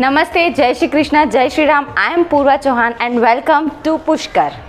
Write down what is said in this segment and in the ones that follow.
नमस्ते, जय श्री कृष्णा, जय Shri Ram. I am Purva Chauhan and welcome to Pushkar.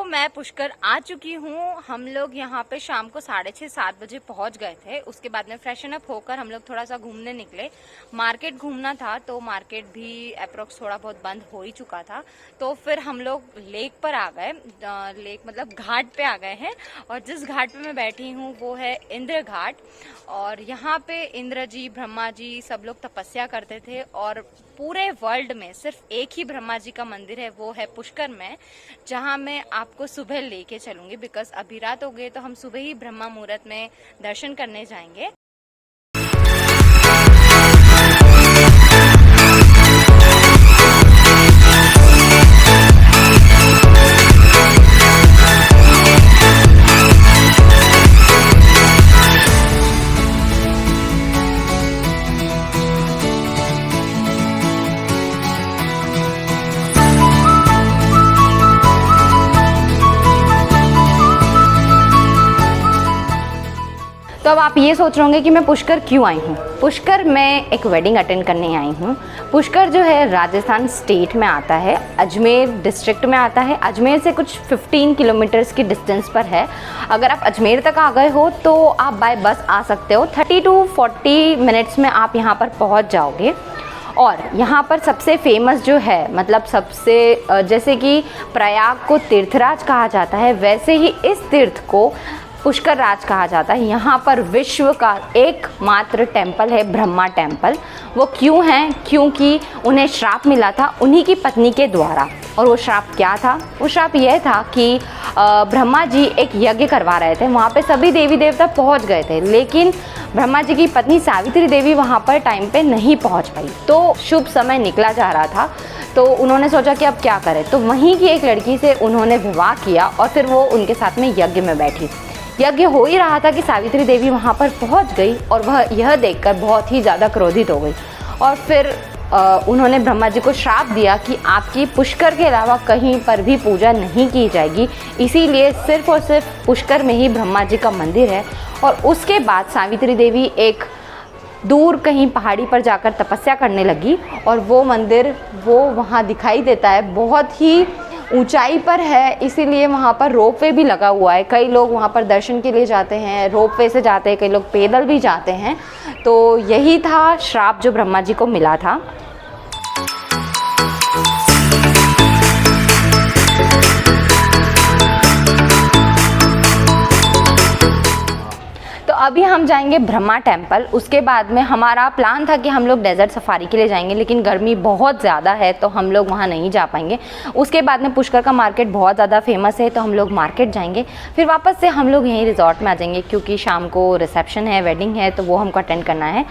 मैं पुष्कर आ चुकी हूँ। हम लोग यहाँ पे शाम को 6:30-7 बजे पहुँच गए थे। उसके बाद में फ्रेशन अप होकर हम लोग थोड़ा सा घूमने निकले। मार्केट घूमना था तो मार्केट भी अप्रोक्स थोड़ा बहुत बंद हो ही चुका था। तो फिर हम लोग लेक पर आ गए। लेक मतलब घाट पे आ गए हैं। और जिस घाट पे मैं बैठी हूँ वो है इंद्र घाट। और यहाँ पे इंद्र जी, ब्रह्मा जी सब लोग तपस्या करते थे। और पूरे वर्ल्ड में सिर्फ एक ही ब्रह्मा जी का मंदिर है, वो है पुष्कर में, जहाँ मैं आपको सुबह लेके चलूंगी। बिकॉज अभी रात हो गई तो हम सुबह ही ब्रह्मा मुहूर्त में दर्शन करने जाएंगे। तो अब आप ये सोच रहे होंगे कि मैं पुष्कर क्यों आई हूँ। पुष्कर मैं एक वेडिंग अटेंड करने आई हूँ। पुष्कर जो है राजस्थान स्टेट में आता है, अजमेर डिस्ट्रिक्ट में आता है। अजमेर से कुछ 15 किलोमीटर्स की डिस्टेंस पर है। अगर आप अजमेर तक आ गए हो तो आप बाय बस आ सकते हो। 30 to 40 मिनट्स में आप यहाँ पर पहुँच जाओगे। और यहाँ पर सबसे फेमस जो है, मतलब सबसे जैसे कि प्रयाग को तीर्थराज कहा जाता है, वैसे ही इस तीर्थ को पुष्कर राज कहा जाता है। यहाँ पर विश्व का एकमात्र टेंपल है ब्रह्मा टेंपल। वो क्यों है? क्योंकि उन्हें श्राप मिला था उन्हीं की पत्नी के द्वारा। और वो श्राप क्या था? वो श्राप यह था कि ब्रह्मा जी एक यज्ञ करवा रहे थे। वहाँ पे सभी देवी देवता पहुँच गए थे, लेकिन ब्रह्मा जी की पत्नी सावित्री देवी वहाँ पर टाइम पे नहीं पहुँच पाई। तो शुभ समय निकला जा रहा था, तो उन्होंने सोचा कि अब क्या करें। तो वहीं की एक लड़की से उन्होंने विवाह किया और फिर वो उनके साथ में यज्ञ में बैठी। यज्ञ हो ही रहा था कि सावित्री देवी वहाँ पर पहुँच गई और वह यह देखकर बहुत ही ज़्यादा क्रोधित हो गई। और फिर उन्होंने ब्रह्मा जी को श्राप दिया कि आपकी पुष्कर के अलावा कहीं पर भी पूजा नहीं की जाएगी, इसीलिए सिर्फ और सिर्फ पुष्कर में ही ब्रह्मा जी का मंदिर है। और उसके बाद सावित्री देवी एक दूर कहीं पहाड़ी पर जाकर तपस्या करने लगी। और वो मंदिर वो वहाँ दिखाई देता है, बहुत ही ऊंचाई पर है, इसीलिए वहाँ पर रोपवे भी लगा हुआ है। कई लोग वहाँ पर दर्शन के लिए जाते हैं, रोपवे से जाते हैं, कई लोग पैदल भी जाते हैं। तो यही था श्राप जो ब्रह्मा जी को मिला था। तो अभी हम जाएंगे ब्रह्मा टेंपल। उसके बाद में हमारा प्लान था कि हम लोग डेजर्ट सफारी के लिए जाएंगे, लेकिन गर्मी बहुत ज़्यादा है तो हम लोग वहाँ नहीं जा पाएंगे। उसके बाद में पुष्कर का मार्केट बहुत ज़्यादा फेमस है, तो हम लोग मार्केट जाएंगे। फिर वापस से हम लोग यहीं रिजॉर्ट में आ जाएंगे, क्योंकि शाम को रिसेप्शन है, वेडिंग है, तो वो हमको अटेंड करना है।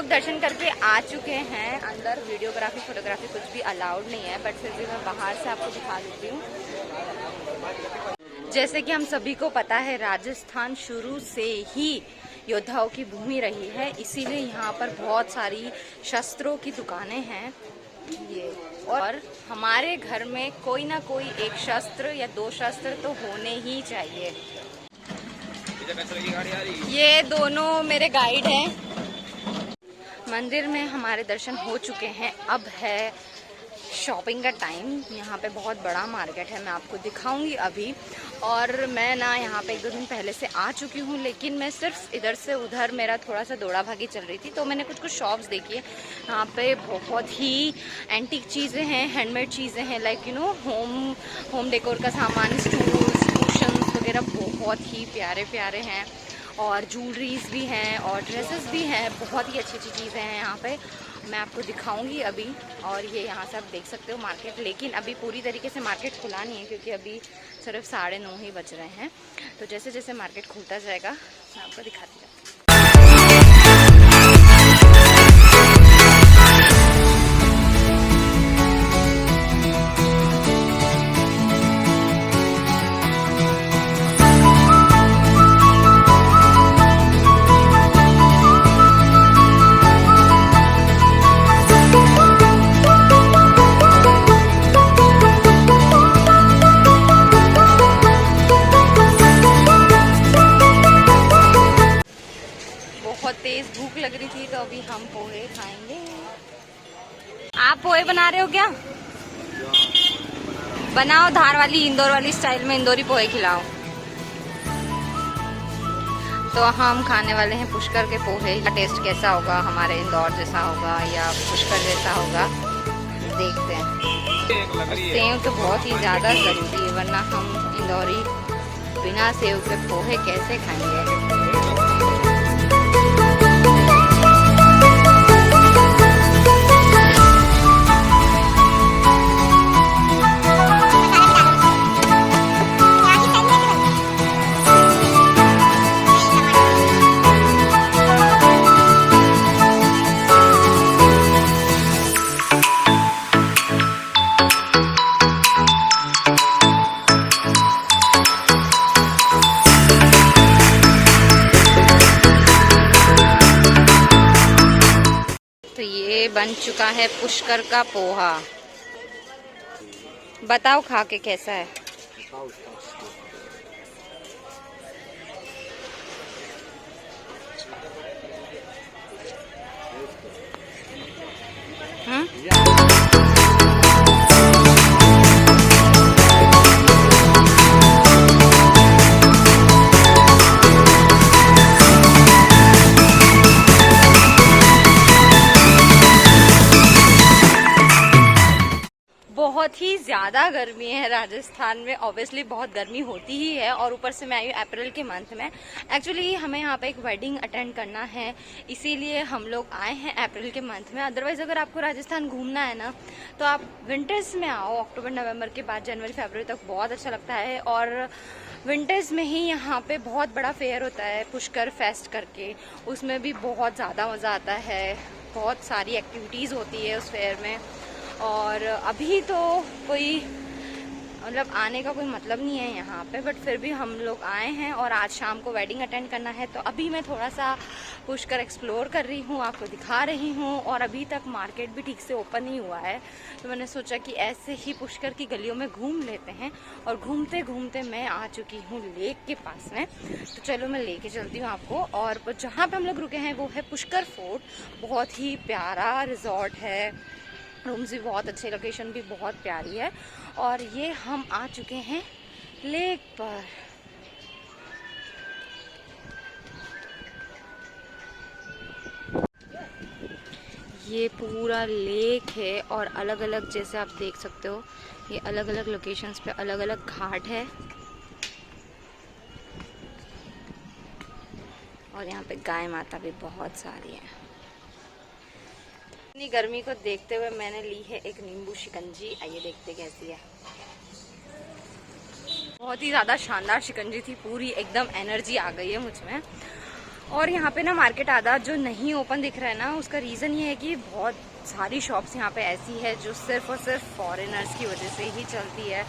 दर्शन करके आ चुके हैं। अंदर वीडियोग्राफी फोटोग्राफी कुछ भी अलाउड नहीं है, बट फिर भी मैं बाहर से आपको दिखा देती हूँ। जैसे कि हम सभी को पता है, राजस्थान शुरू से ही योद्धाओं की भूमि रही है, इसीलिए यहाँ पर बहुत सारी शस्त्रों की दुकानें हैं। ये और हमारे घर में कोई ना कोई एक शस्त्र या दो शस्त्र तो होने ही चाहिए। ये दोनों मेरे गाइड हैं। मंदिर में हमारे दर्शन हो चुके हैं, अब है शॉपिंग का टाइम। यहाँ पे बहुत बड़ा मार्केट है, मैं आपको दिखाऊंगी अभी। और मैं ना यहाँ पे 1-2 दिन पहले से आ चुकी हूँ, लेकिन मैं सिर्फ इधर से उधर मेरा थोड़ा सा दौड़ा भागी चल रही थी, तो मैंने कुछ शॉप्स देखी है। यहाँ पे बहुत ही एंटीक चीज़ें हैं, हैंडमेड चीज़ें हैं, लाइक होम डेकोर का सामान, स्टूल्स, कुशन्स वगैरह बहुत ही प्यारे प्यारे हैं। और ज्वेलरीज भी हैं और ड्रेसेस भी हैं, बहुत ही अच्छी अच्छी चीज़ें हैं यहाँ पे। मैं आपको दिखाऊंगी अभी। और ये यहाँ से आप देख सकते हो मार्केट, लेकिन अभी पूरी तरीके से मार्केट खुला नहीं है, क्योंकि अभी सिर्फ 9:30 ही बज रहे हैं। तो जैसे जैसे मार्केट खुलता जाएगा मैं आपको दिखाती जाऊँ। तेज भूख लग रही थी, तो अभी हम पोहे खाएंगे। आप पोहे बना रहे हो क्या? बनाओ, धार वाली इंदौर वाली स्टाइल में इंदौरी पोहे खिलाओ। तो हम खाने वाले हैं पुष्कर के पोहे। टेस्ट कैसा होगा, हमारे इंदौर जैसा होगा या पुष्कर जैसा होगा, देखते हैं। सेव तो बहुत ही ज़्यादा ज़रूरी है, वरना हम इंदौरी बिना सेव के पोहे कैसे खाएंगे। तो ये बन चुका है पुष्कर का पोहा। बताओ खा के कैसा है। बहुत ही ज़्यादा गर्मी है राजस्थान में। ऑब्वियसली बहुत गर्मी होती ही है, और ऊपर से मैं आई हूँ अप्रैल के मंथ में। एक्चुअली हमें यहाँ पे एक वेडिंग अटेंड करना है, इसीलिए हम लोग आए हैं अप्रैल के मंथ में। अदरवाइज़ अगर आपको राजस्थान घूमना है ना, तो आप विंटर्स में आओ। अक्टूबर नवंबर के बाद जनवरी फरवरी तक बहुत अच्छा लगता है। और विंटर्स में ही यहाँ पे बहुत बड़ा फेयर होता है, पुष्कर फेस्ट करके। उसमें भी बहुत ज़्यादा मज़ा आता है, बहुत सारी एक्टिविटीज़ होती है उस फेयर में। और अभी तो कोई मतलब आने का कोई मतलब नहीं है यहाँ पे, बट फिर भी हम लोग आए हैं। और आज शाम को वेडिंग अटेंड करना है, तो अभी मैं थोड़ा सा पुष्कर एक्सप्लोर कर रही हूँ, आपको दिखा रही हूँ। और अभी तक मार्केट भी ठीक से ओपन नहीं हुआ है, तो मैंने सोचा कि ऐसे ही पुष्कर की गलियों में घूम लेते हैं। और घूमते घूमते मैं आ चुकी हूँ लेक के पास में, तो चलो मैं लेके चलती हूँ आपको। और जहाँ पर हम लोग रुके हैं वो है पुष्कर फोर्ट। बहुत ही प्यारा रिजॉर्ट है, रूम्स भी बहुत अच्छे, लोकेशन भी बहुत प्यारी है। और ये हम आ चुके हैं लेक पर। ये पूरा लेक है, और अलग अलग, जैसे आप देख सकते हो, ये अलग अलग लोकेशंस पे अलग अलग घाट है। और यहाँ पे गाय माता भी बहुत सारी है। इतनी गर्मी को देखते हुए मैंने ली है एक नींबू शिकंजी। आइए देखते कैसी है। बहुत ही ज़्यादा शानदार शिकंजी थी, पूरी एकदम एनर्जी आ गई है मुझ में। और यहाँ पे ना मार्केट आधा जो नहीं ओपन दिख रहा है ना, उसका रीज़न ये है कि बहुत सारी शॉप्स यहाँ पे ऐसी है जो सिर्फ और सिर्फ फॉरेनर्स की वजह से ही चलती है।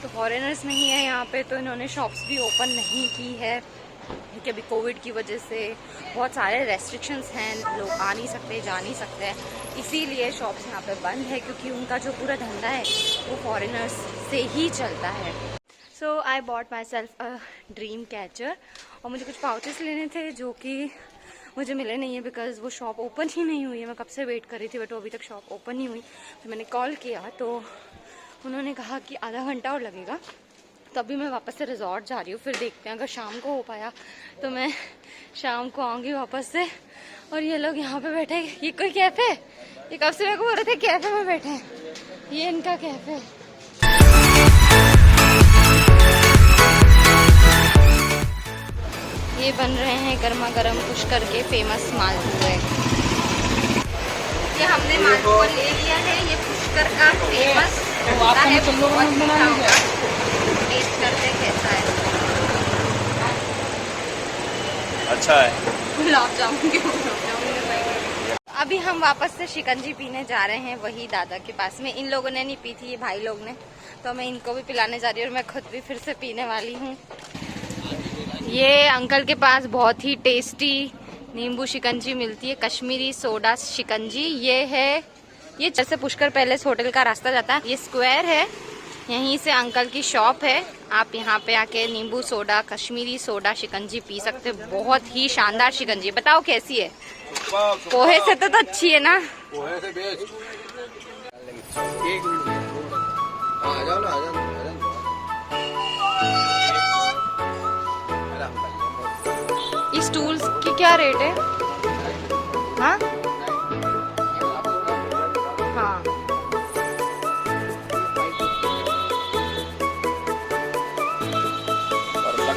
तो फॉरेनर्स नहीं है यहाँ पे, तो इन्होंने शॉप्स भी ओपन नहीं की है, क्योंकि अभी कोविड की वजह से बहुत सारे रेस्ट्रिक्शंस हैं, लोग आ नहीं सकते, जा नहीं सकते, इसीलिए शॉप्स यहाँ पे बंद है। क्योंकि उनका जो पूरा धंधा है वो फॉरेनर्स से ही चलता है। So I bought myself a dream catcher, और मुझे कुछ पाउचेस लेने थे जो कि मुझे मिले नहीं है बिकॉज वो शॉप ओपन ही नहीं हुई है। मैं कब से वेट कर रही थी बट वो अभी तक शॉप ओपन नहीं हुई। फिर मैंने कॉल किया तो उन्होंने कहा कि आधा घंटा और लगेगा। तभी मैं वापस से रिजॉर्ट जा रही हूँ, फिर देखते हैं अगर शाम को हो पाया तो मैं शाम को आऊँगी वापस से। और ये लोग यहाँ पे बैठे, ये कोई कैफ़े, ये कब से मेरे को बोल रहे थे कैफ़े में बैठे हैं, ये इनका कैफ़े। ये बन रहे हैं गर्मा गर्म पुष्कर के फेमस मालपुए। ये हमने मालपुआ ले लिया है, ये पुष्कर का फेमस होता है, बहुत मीठा होगा। टेस्ट करते हैं कैसा है। अच्छा है। गुलाब जामुन के अभी हम वापस से शिकंजी पीने जा रहे हैं वही दादा के पास में। इन लोगों ने नहीं पी थी, ये भाई लोग ने, तो मैं इनको भी पिलाने जा रही हूँ और मैं खुद भी फिर से पीने वाली हूँ। ये अंकल के पास बहुत ही टेस्टी नींबू शिकंजी मिलती है, कश्मीरी सोडा शिकंजी। ये है, ये जैसे पुष्कर पैलेस होटल का रास्ता जाता है, ये स्क्वायर है, यहीं से अंकल की शॉप है। आप यहाँ पे आके नींबू सोडा, कश्मीरी सोडा शिकंजी पी सकते हो। बहुत ही शानदार शिकंजी। बताओ कैसी है? पोहे से तो अच्छी है ना? पोहे से बेस्ट। इस टूल्स की क्या रेट है? हाँ हाँ,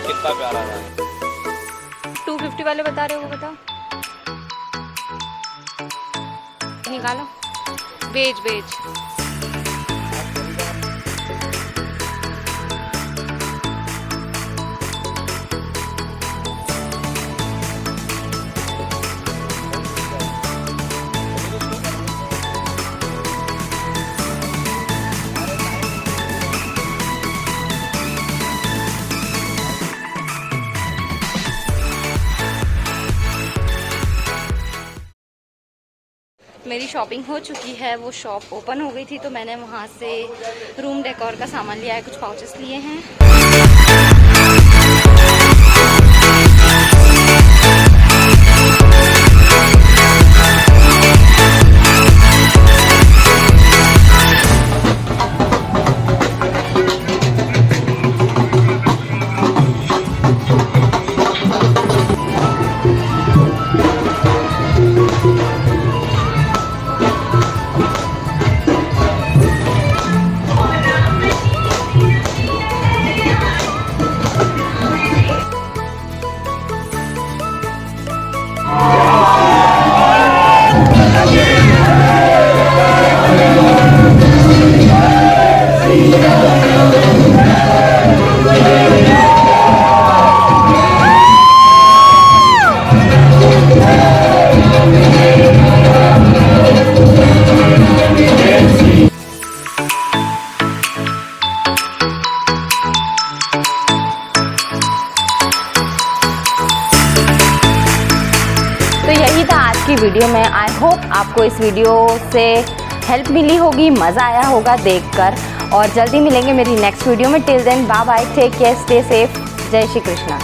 कितना प्यारा है। 250 वाले बता रहे हो, वो बताओ। निकालो, बेच बेच। मेरी शॉपिंग हो चुकी है, वो शॉप ओपन हो गई थी तो मैंने वहाँ से रूम डेकोर का सामान लिया है, कुछ पाउचेस लिए हैं। तो यही था आज की वीडियो में। आई होप आपको इस वीडियो से हेल्प मिली होगी, मज़ा आया होगा देखकर। और जल्दी मिलेंगे मेरी नेक्स्ट वीडियो में। Till then bye bye, take care, stay safe, जय श्री कृष्णा।